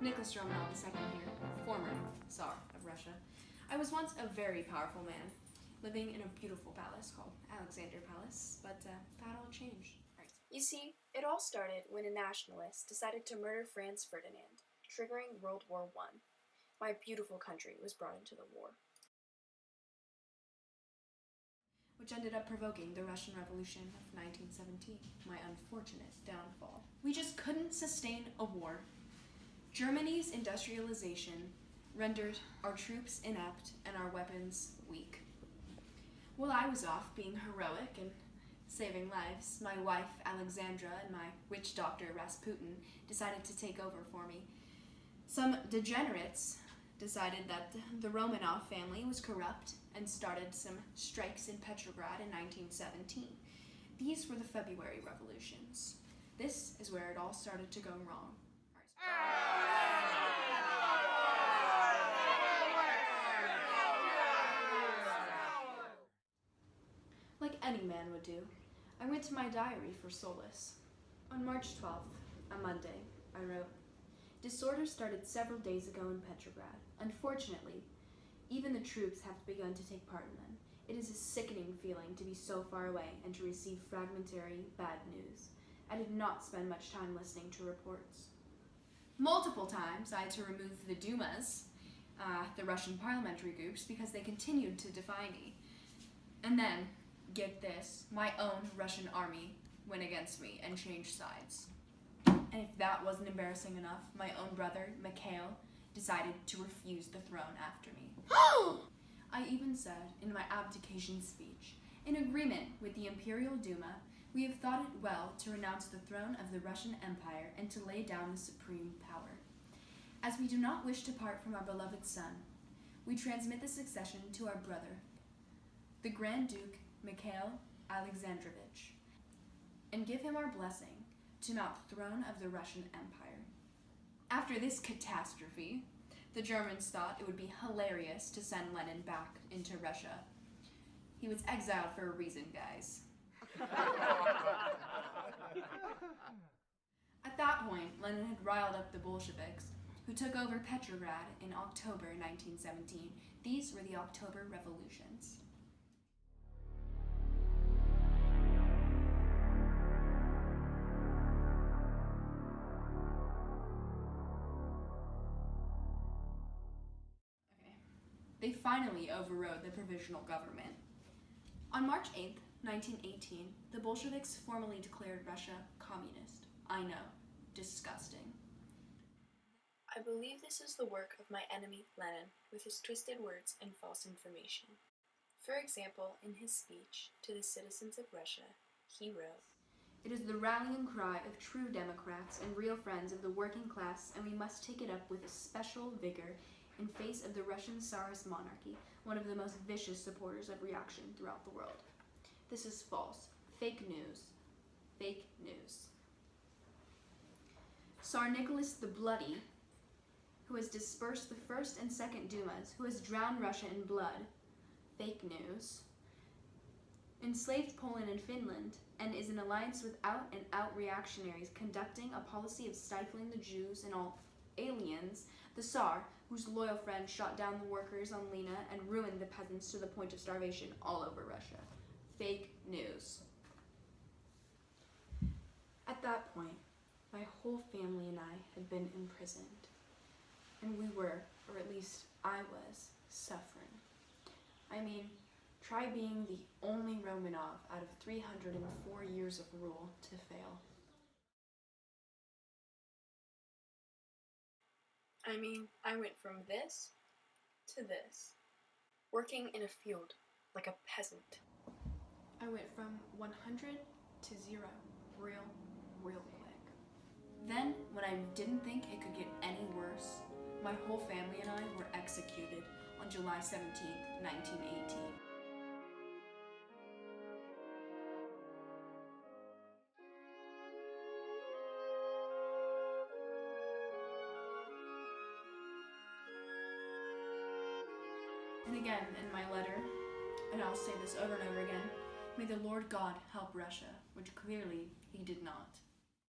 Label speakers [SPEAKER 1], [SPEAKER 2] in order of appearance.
[SPEAKER 1] Nicholas Romanov II here, former Tsar of Russia. I was once a very powerful man, living in a beautiful palace called Alexander Palace, but that all changed.
[SPEAKER 2] You see, it all started when a nationalist decided to murder Franz Ferdinand, triggering World War I. My beautiful country was brought into the war,
[SPEAKER 1] which ended up provoking the Russian Revolution of 1917, my unfortunate downfall. We just couldn't sustain a war. Germany's industrialization rendered our troops inept and our weapons weak. While I was off being heroic and saving lives, my wife Alexandra and my witch doctor Rasputin decided to take over for me. Some degenerates decided that the Romanov family was corrupt and started some strikes in Petrograd in 1917. These were the February revolutions. This is where it all started to go wrong. Like any man would do, I went to my diary for solace. On March 12th, a Monday, I wrote, "Disorder started several days ago in Petrograd. Unfortunately, even the troops have begun to take part in them. It is a sickening feeling to be so far away and to receive fragmentary, bad news. I did not spend much time listening to reports. Multiple times I had to remove the Dumas, the Russian parliamentary groups, because they continued to defy me. And then, get this, my own Russian army went against me and changed sides. And if that wasn't embarrassing enough, my own brother, Mikhail, decided to refuse the throne after me. I even said in my abdication speech, in agreement with the Imperial Duma, we have thought it well to renounce the throne of the Russian Empire and to lay down the supreme power. As we do not wish to part from our beloved son, we transmit the succession to our brother, the Grand Duke Mikhail Alexandrovich, and give him our blessing to mount the throne of the Russian Empire." After this catastrophe, the Germans thought it would be hilarious to send Lenin back into Russia. He was exiled for a reason, guys. At that point, Lenin had riled up the Bolsheviks, who took over Petrograd in October 1917. These were the October Revolutions. They finally overrode the provisional government. On March 8th, 1918, the Bolsheviks formally declared Russia communist. I know, disgusting.
[SPEAKER 2] I believe this is the work of my enemy Lenin, with his twisted words and false information. For example, in his speech to the citizens of Russia, he wrote,
[SPEAKER 1] "It is the rallying cry of true Democrats and real friends of the working class, and we must take it up with especial vigor in face of the Russian Tsarist monarchy, one of the most vicious supporters of reaction throughout the world." This is false. Fake news. Fake news. Tsar Nicholas the Bloody, who has dispersed the First and Second Dumas, who has drowned Russia in blood. Fake news. Enslaved Poland and Finland, and is in alliance with out-and-out reactionaries, conducting a policy of stifling the Jews and all aliens. The Tsar, whose loyal friend shot down the workers on Lena and ruined the peasants to the point of starvation all over Russia. Fake news. At that point, my whole family and I had been imprisoned, and we were, or at least I was, suffering. I mean, try being the only Romanov out of 304 years of rule to fail.
[SPEAKER 2] I went from this to this, working in a field like a peasant.
[SPEAKER 1] I went from 100 to 0 real quick. Then, when I didn't think it could get any worse, my whole family and I were executed on July 17th, 1918. And again, in my letter, and I'll say this over and over again, may the Lord God help Russia, which clearly he did not.